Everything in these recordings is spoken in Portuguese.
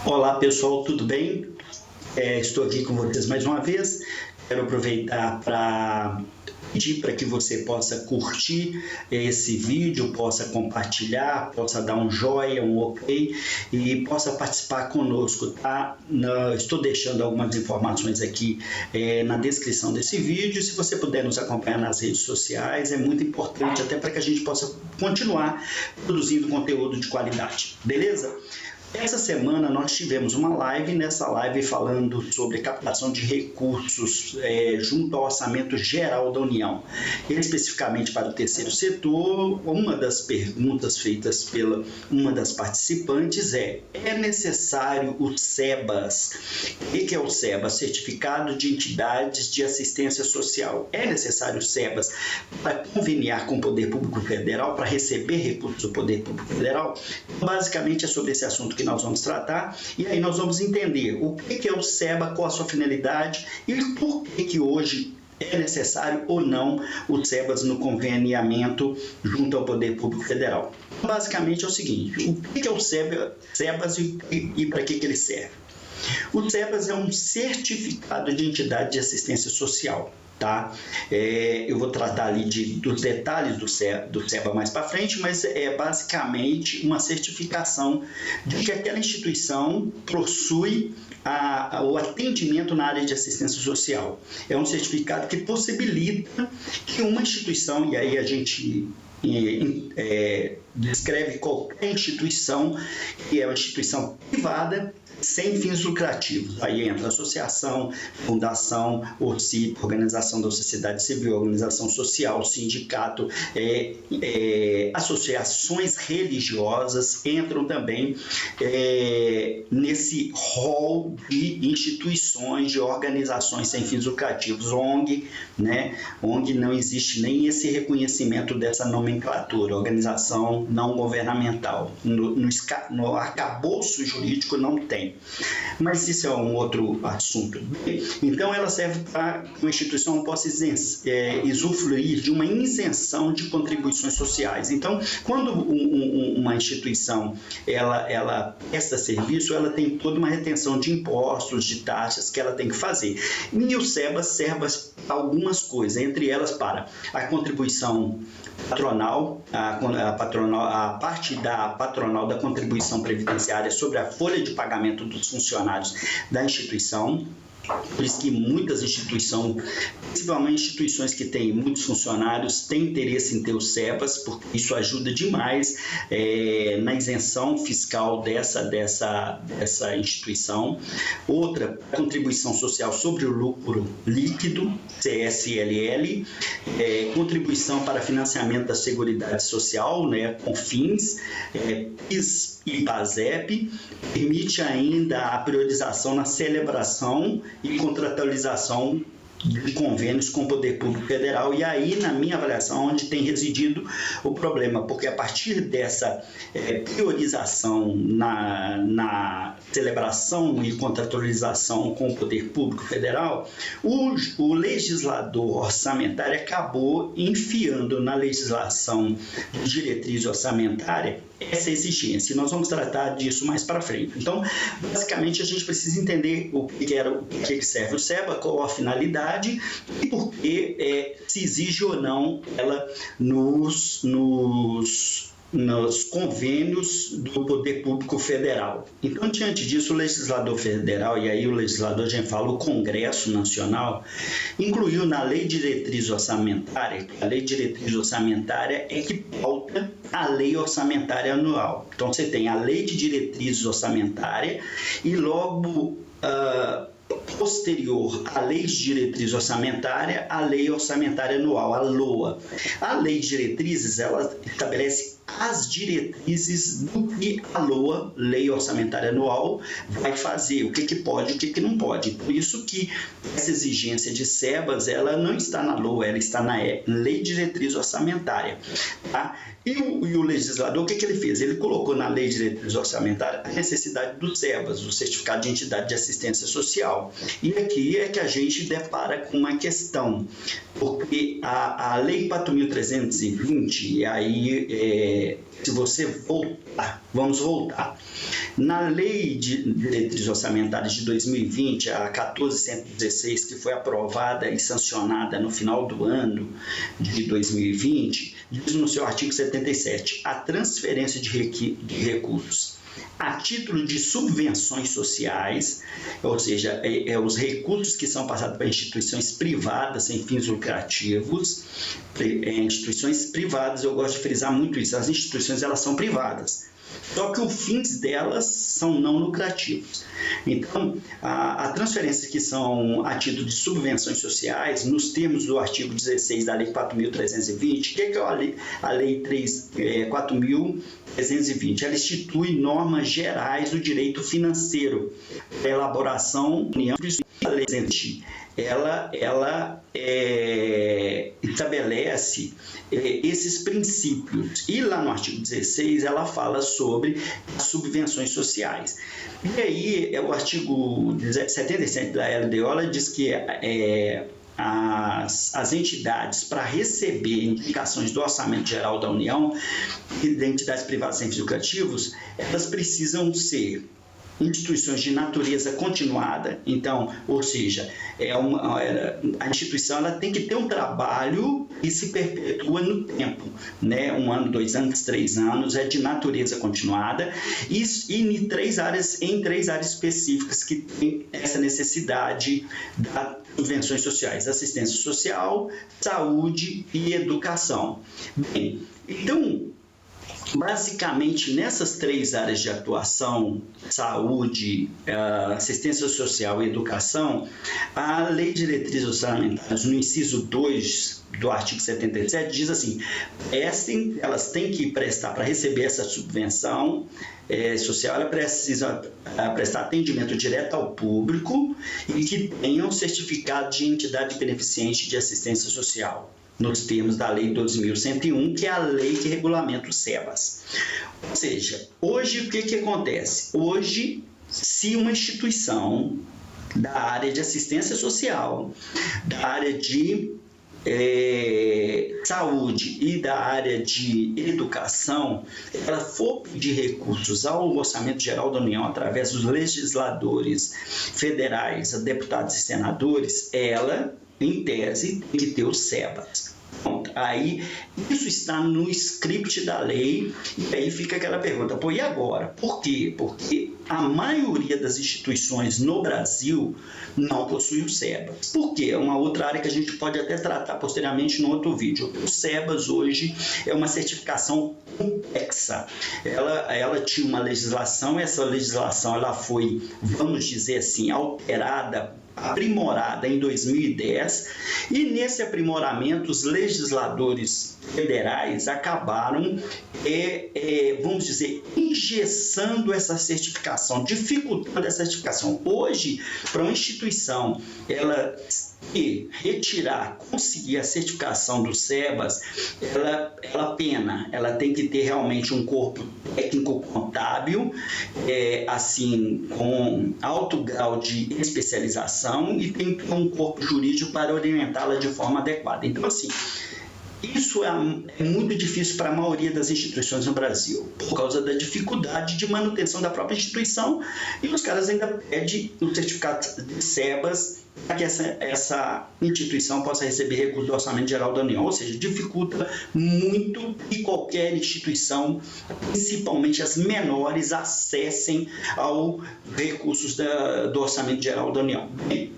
Olá pessoal, tudo bem? Estou aqui com vocês mais uma vez. Quero aproveitar para pedir para que você possa curtir esse vídeo, possa compartilhar, possa dar um joinha, um ok e possa participar conosco, tá? Estou deixando algumas informações aqui na descrição desse vídeo. Se você puder nos acompanhar nas redes sociais, é muito importante até para que a gente possa continuar produzindo conteúdo de qualidade, beleza? Essa semana nós tivemos uma live, nessa live falando sobre captação de recursos junto ao orçamento geral da União. Especificamente para o terceiro setor, uma das perguntas feitas pela uma das participantes é necessário o SEBAS? O que é o SEBAS? Certificado de Entidades de Assistência Social. É necessário o SEBAS para conveniar com o Poder Público Federal, para receber recursos do Poder Público Federal? Basicamente é sobre esse assunto que nós vamos tratar, e aí nós vamos entender o que é o SEBA, qual a sua finalidade e por que hoje é necessário ou não o SEBAS no conveniamento junto ao Poder Público Federal. Basicamente é o seguinte: o que é o SEBAS e para que ele serve? O SEBAS é um certificado de entidade de assistência social. Tá? Eu vou tratar ali dos detalhes do SEBA mais para frente, mas é basicamente uma certificação de que aquela instituição possui o atendimento na área de assistência social. É um certificado que possibilita que uma instituição, e aí a gente descreve qualquer instituição, que é uma instituição privada, sem fins lucrativos. Aí entra associação, fundação, OCIP, organização da sociedade civil, organização social, sindicato, associações religiosas entram também nesse rol de instituições, de organizações sem fins lucrativos. ONG, né? ONG não existe nem esse reconhecimento dessa nomenclatura, organização não governamental. No arcabouço jurídico não tem. Mas isso é um outro assunto. Então ela serve para que uma instituição possa usufruir de uma isenção de contribuições sociais. Então, quando uma instituição ela presta serviço, ela tem toda uma retenção de impostos, de taxas que ela tem que fazer. E o SEBAS serve para algumas coisas, entre elas para a contribuição patronal, a parte da patronal da contribuição previdenciária sobre a folha de pagamento dos funcionários da instituição. Por isso que muitas instituições, principalmente instituições que têm muitos funcionários, têm interesse em ter o SEBAS, porque isso ajuda demais na isenção fiscal dessa instituição. Outra, contribuição social sobre o lucro líquido, CSLL, contribuição para financiamento da Seguridade Social, né, CONFINS, PIS e PASEP, permite ainda a priorização na celebração e contratualização de convênios com o Poder Público Federal. E aí, na minha avaliação, onde tem residido o problema, porque a partir dessa priorização na celebração e contratualização com o Poder Público Federal, o legislador orçamentário acabou enfiando na legislação de diretriz orçamentária essa exigência. E nós vamos tratar disso mais para frente. Então, basicamente, a gente precisa entender o que serve o SEBA, qual a finalidade e por que se exige ou não ela nos convênios do Poder Público Federal. Então, diante disso, o legislador federal, e aí o legislador, a gente fala, o Congresso Nacional, incluiu na Lei de Diretriz Orçamentária, a Lei de Diretriz Orçamentária é que pauta a Lei Orçamentária Anual. Então, você tem a Lei de Diretriz Orçamentária e logo posterior à Lei de Diretriz Orçamentária, a Lei Orçamentária Anual, a LOA. A Lei de Diretrizes, ela estabelece as diretrizes do que a LOA, Lei Orçamentária Anual, vai fazer, o que pode e o que não pode. Por isso que essa exigência de SEBAS, ela não está na LOA, ela está na Lei de Diretriz Orçamentária. Tá? E o legislador, o que ele fez? Ele colocou na Lei de Diretriz Orçamentária a necessidade do SEBAS, o Certificado de Entidade de Assistência Social. E aqui é que a gente depara com uma questão, porque a Lei 4.320, e aí se você voltar, vamos voltar. Na Lei de Diretrizes Orçamentárias de 2020, a 1416, que foi aprovada e sancionada no final do ano de 2020, diz no seu artigo 77, a transferência de recursos a título de subvenções sociais, ou seja, os recursos que são passados para instituições privadas sem fins lucrativos, instituições privadas, eu gosto de frisar muito isso, as instituições elas são privadas, só que os fins delas são não lucrativos. Então, a transferência que são a título de subvenções sociais, nos termos do artigo 16 da Lei 4.320, o que é a Lei 4.320? Ela institui normas gerais do direito financeiro, a elaboração da lei. Ela estabelece esses princípios. E lá no artigo 16 ela fala sobre as subvenções sociais. E aí o artigo 77 da LDO ela diz que as entidades, para receber indicações do Orçamento Geral da União e de entidades privadas sem fins lucrativos, elas precisam ser instituições de natureza continuada, então, ou seja, a instituição ela tem que ter um trabalho que se perpetua no tempo, né? 1 ano, 2 anos, 3 anos, é de natureza continuada e em três áreas específicas que tem essa necessidade das subvenções sociais: assistência social, saúde e educação. Bem, então, basicamente, nessas 3 áreas de atuação, saúde, assistência social e educação, a Lei de Diretrizes Orçamentárias, no inciso 2 do artigo 77, diz assim: elas têm que prestar, para receber essa subvenção social, ela precisa prestar atendimento direto ao público e que tenham certificado de entidade beneficente de assistência social, nos termos da Lei 12.101, que é a lei que regulamenta o SEBAS. Ou seja, hoje o que acontece? Hoje, se uma instituição da área de assistência social, da área de saúde e da área de educação, ela for pedir recursos ao Orçamento Geral da União através dos legisladores federais, deputados e senadores, ela, em tese, tem que ter o SEBAS. Pronto. Aí, isso está no script da lei, e aí fica aquela pergunta: pô, e agora? Por quê? Porque a maioria das instituições no Brasil não possui o SEBAS. Por quê? É uma outra área que a gente pode até tratar posteriormente no outro vídeo. O SEBAS hoje é uma certificação complexa. Ela tinha uma legislação, essa legislação ela foi, vamos dizer assim, alterada, aprimorada em 2010, e nesse aprimoramento os legisladores federais acabaram, vamos dizer, engessando essa certificação, dificultando essa certificação. Hoje, para uma instituição ela conseguir a certificação do SEBAS, ela tem que ter realmente um corpo técnico contábil, assim, com alto grau de especialização, e tem que ter um corpo jurídico para orientá-la de forma adequada. Então, assim, isso é muito difícil para a maioria das instituições no Brasil, por causa da dificuldade de manutenção da própria instituição, e os caras ainda pedem o certificado de SEBAS para que essa instituição possa receber recursos do Orçamento Geral da União, ou seja, dificulta muito que qualquer instituição, principalmente as menores, acessem aos recursos do Orçamento Geral da União. Bem,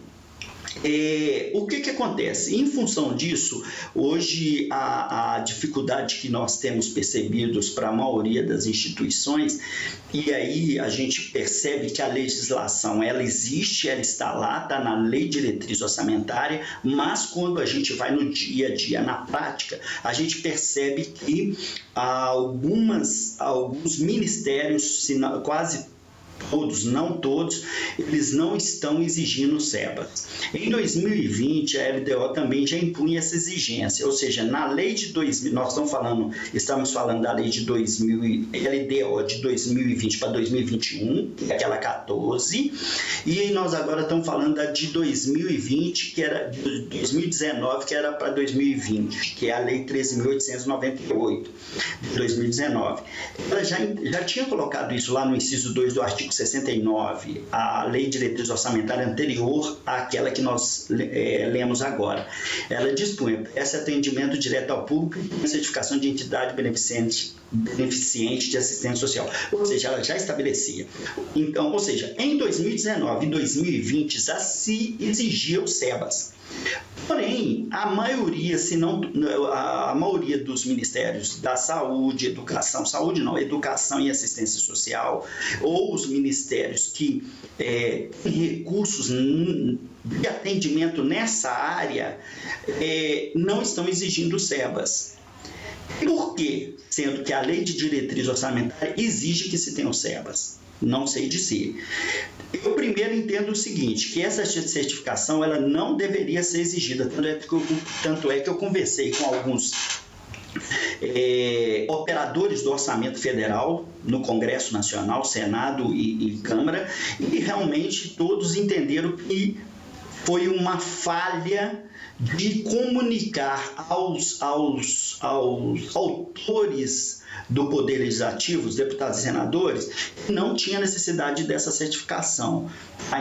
o que acontece? Em função disso, hoje a dificuldade que nós temos percebidos para a maioria das instituições, e aí a gente percebe que a legislação ela existe, ela está lá, está na Lei de Diretriz Orçamentária, mas quando a gente vai no dia a dia, na prática, a gente percebe que alguns ministérios, quase todos, não todos, eles não estão exigindo SEBAS. Em 2020, a LDO também já impunha essa exigência, ou seja, na lei de 2000, nós estamos falando da lei de 2000, LDO de 2020 para 2021, que é aquela 14, e nós agora estamos falando da de 2020, que era 2019, que era para 2020, que é a lei 13.898 de 2019. Ela já tinha colocado isso lá no inciso 2 do artigo 69, a lei de diretriz orçamentária anterior àquela que nós lemos agora. Ela dispunha esse atendimento direto ao público e certificação de entidade beneficente de assistência social, ou seja, ela já estabelecia. Então, ou seja, em 2019 e 2020 já se exigia o SEBAS. Porém, a maioria dos ministérios da educação e assistência social, ou os ministérios que têm recursos de atendimento nessa área, não estão exigindo o SEBAS. Por quê? Sendo que a lei de diretriz orçamentária exige que se tenha o SEBAS. Não sei dizer. Eu primeiro entendo o seguinte, que essa certificação ela não deveria ser exigida, tanto é que eu conversei com alguns operadores do orçamento federal no Congresso Nacional, Senado e Câmara, e realmente todos entenderam que foi uma falha de comunicar aos autores do Poder Legislativo, os deputados e senadores, que não tinha necessidade dessa certificação.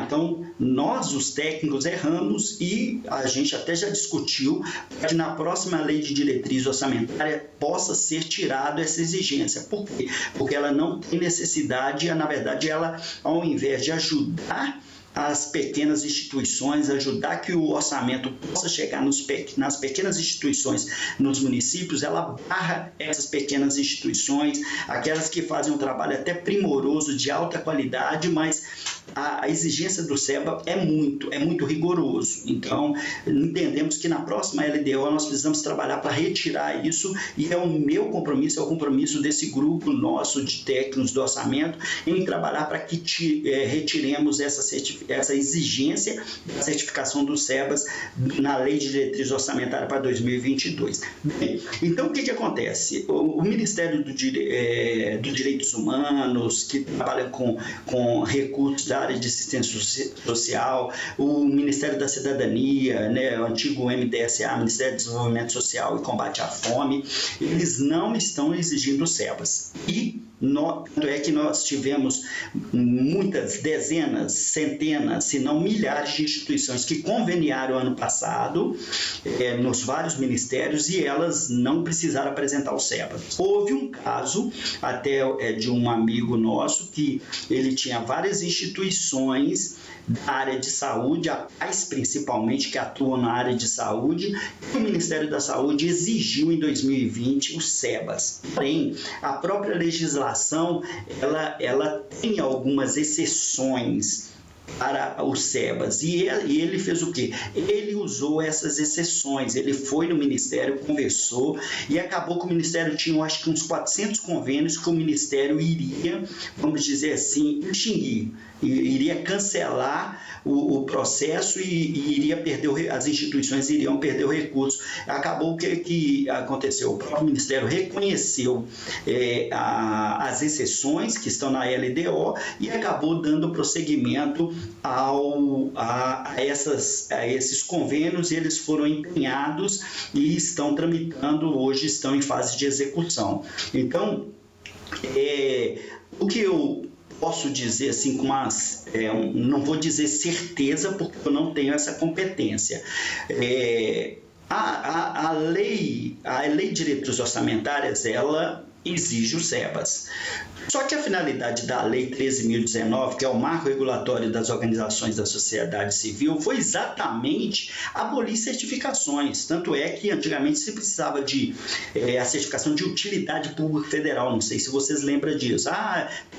Então, nós, os técnicos, erramos e a gente até já discutiu que na próxima lei de diretriz orçamentária possa ser tirada essa exigência. Por quê? Porque ela não tem necessidade, na verdade, ela, ao invés de ajudar as pequenas instituições, ajudar que o orçamento possa chegar nas pequenas instituições, nos municípios, ela barra essas pequenas instituições, aquelas que fazem um trabalho até primoroso, de alta qualidade, mas a exigência do SEBA é muito rigoroso. Então, entendemos que na próxima LDO nós precisamos trabalhar para retirar isso, e é o meu compromisso, é o compromisso desse grupo nosso de técnicos do orçamento, em trabalhar para que retiremos essa exigência da certificação do SEBAS na Lei de Diretriz Orçamentária para 2022. Bem, então o que acontece? O Ministério dos Direitos Humanos, que trabalha com recursos da área de assistência social, o Ministério da Cidadania, né, o antigo MDSA, Ministério do Desenvolvimento Social e Combate à Fome, eles não estão exigindo o SEBAS. E tanto é que nós tivemos muitas dezenas, centenas, se não milhares de instituições que conveniaram ano passado nos vários ministérios e elas não precisaram apresentar o SEBAS. Houve um caso até de um amigo nosso que ele tinha várias instituições da área de saúde, a PAIS principalmente, que atuam na área de saúde, e o Ministério da Saúde exigiu em 2020 o SEBAS. Porém, a própria legislação, ela tem algumas exceções para o SEBAS, e ele fez o quê? Ele usou essas exceções, ele foi no Ministério, conversou, e acabou que o Ministério tinha, acho que uns 400 convênios que o Ministério iria, vamos dizer assim, extinguir, iria cancelar o processo e iria perder, as instituições iriam perder o recurso. Acabou que aconteceu? O próprio Ministério reconheceu as exceções que estão na LDO e acabou dando prosseguimento a esses convênios, e eles foram empenhados e estão tramitando, hoje estão em fase de execução. Então, o que eu posso dizer assim com não vou dizer certeza porque eu não tenho essa competência. A lei de diretrizes orçamentárias, ela exige o SEBAS. Só que a finalidade da Lei 13.019, que é o marco regulatório das organizações da sociedade civil, foi exatamente abolir certificações. Tanto é que antigamente se precisava de a certificação de utilidade pública federal. Não sei se vocês lembram disso.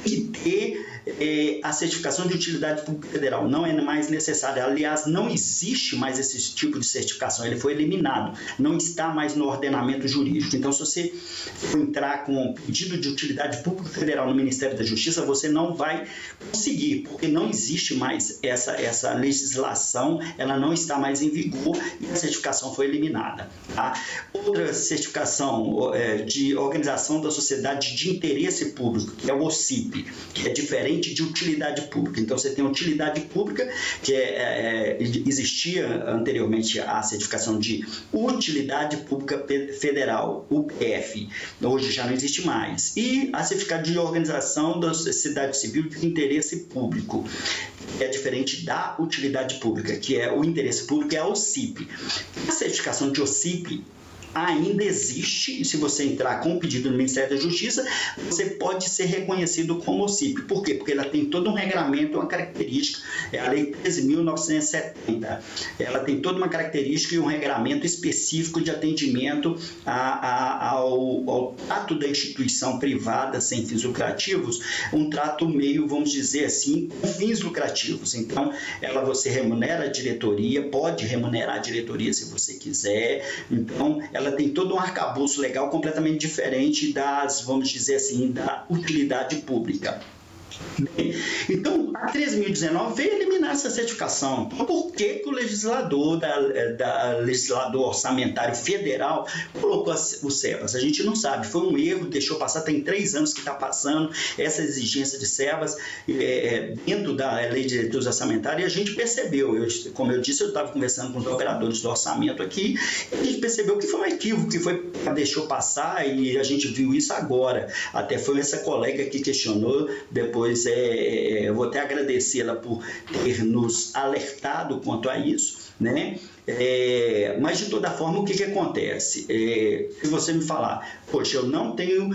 Tem que ter a certificação de utilidade pública federal. Não é mais necessário. Aliás, não existe mais esse tipo de certificação. Ele foi eliminado. Não está mais no ordenamento jurídico. Então, se você for entrar com um pedido de utilidade pública federal, Federal no Ministério da Justiça, você não vai conseguir, porque não existe mais essa legislação, ela não está mais em vigor e a certificação foi eliminada. Tá? Outra certificação de Organização da Sociedade de Interesse Público, que é o OCIP, que é diferente de utilidade pública. Então, você tem utilidade pública, que existia anteriormente a certificação de Utilidade Pública Federal, UPF, hoje já não existe mais. E a certificado de Organização da Sociedade Civil de Interesse Público, que é diferente da utilidade pública, que é o interesse público, é a OCIP. A certificação de OCIP ainda existe, e se você entrar com um pedido no Ministério da Justiça, você pode ser reconhecido como OCIP. Por quê? Porque ela tem todo um regramento, uma característica, é a Lei 13.970. Ela tem toda uma característica e um regramento específico de atendimento ao trato da instituição privada sem fins lucrativos, um trato meio, vamos dizer assim, com fins lucrativos. Então, você remunera a diretoria, pode remunerar a diretoria se você quiser. Então, ela tem todo um arcabouço legal completamente diferente vamos dizer assim, da utilidade pública. Então, a 13.019 veio eliminar essa certificação. Então, por que o legislador legislador orçamentário federal colocou o SEBAS? A gente não sabe. Foi um erro, deixou passar. Tem 3 anos que está passando essa exigência de SEBAS dentro da Lei de Diretrizes Orçamentárias, e a gente percebeu, como eu disse, eu estava conversando com os operadores do orçamento aqui, e a gente percebeu que foi um equívoco, que deixou passar, e a gente viu isso agora. Até foi essa colega que questionou depois. Eu vou até agradecê-la por ter nos alertado quanto a isso, né? Mas de toda forma, o que acontece? Se você me falar, poxa, eu não tenho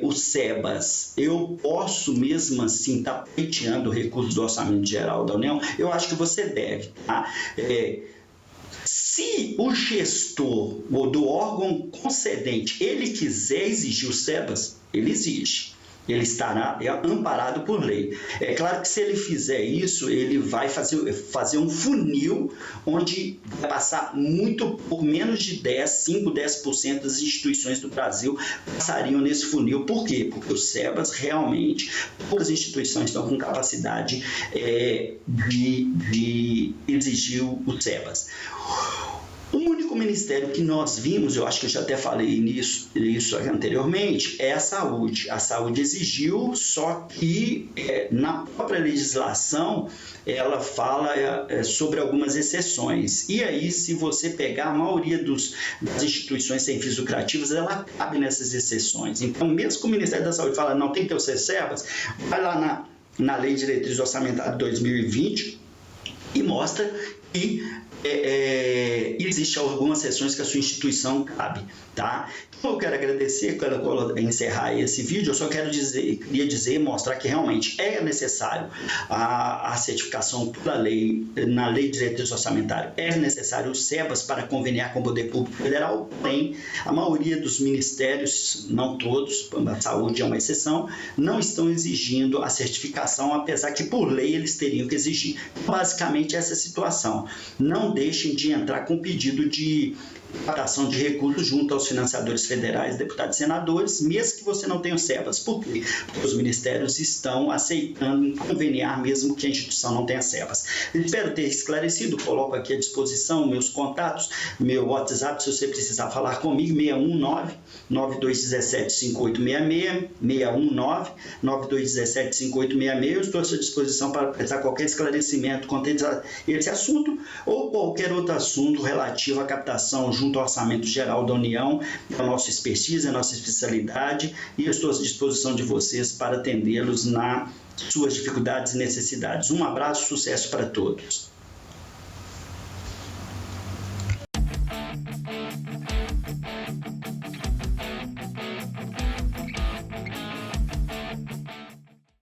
o SEBAS, eu posso mesmo assim estar pleiteando recursos do Orçamento Geral da União? Eu acho que você deve, tá? Se o gestor ou do órgão concedente ele quiser exigir o SEBAS, ele exige. Ele estará amparado por lei. É claro que se ele fizer isso, ele vai fazer um funil onde vai passar por menos de 5-10% das instituições do Brasil passariam nesse funil. Por quê? Porque o SEBAS realmente, poucas instituições estão com capacidade de exigir o SEBAS. O único ministério que nós vimos, eu acho que eu já até falei isso anteriormente, é a saúde. A saúde exigiu, só que na própria legislação ela fala sobre algumas exceções. E aí, se você pegar a maioria das instituições sem fins lucrativos, ela cabe nessas exceções. Então, mesmo que o Ministério da Saúde fala não tem que ter o SEBAS, vai lá na Lei de Diretrizes Orçamentárias de 2020 e mostra que existem algumas sessões que a sua instituição cabe, tá? Então, eu quero agradecer, quero encerrar esse vídeo, eu só queria dizer, mostrar que realmente é necessário a certificação pela lei, na Lei de Diretrizes Orçamentárias, é necessário o SEBAS para conveniar com o Poder Público Federal, porém, a maioria dos ministérios, não todos, a saúde é uma exceção, não estão exigindo a certificação, apesar que por lei eles teriam que exigir. Basicamente, essa situação. Não deixem de entrar com pedido de captação de recursos junto aos financiadores federais, deputados e senadores, mesmo que você não tenha o SEBAS. Por quê? Porque os ministérios estão aceitando conveniar mesmo que a instituição não tenha SEBAS. Espero ter esclarecido, coloco aqui à disposição meus contatos, meu WhatsApp, se você precisar falar comigo, 619-9217-5866, 619-9217-5866, eu estou à sua disposição para prestar qualquer esclarecimento quanto a esse assunto ou qualquer outro assunto relativo à captação junto ao Orçamento Geral da União, a nossa expertise, a nossa especialidade, e eu estou à disposição de vocês para atendê-los nas suas dificuldades e necessidades. Um abraço, sucesso para todos.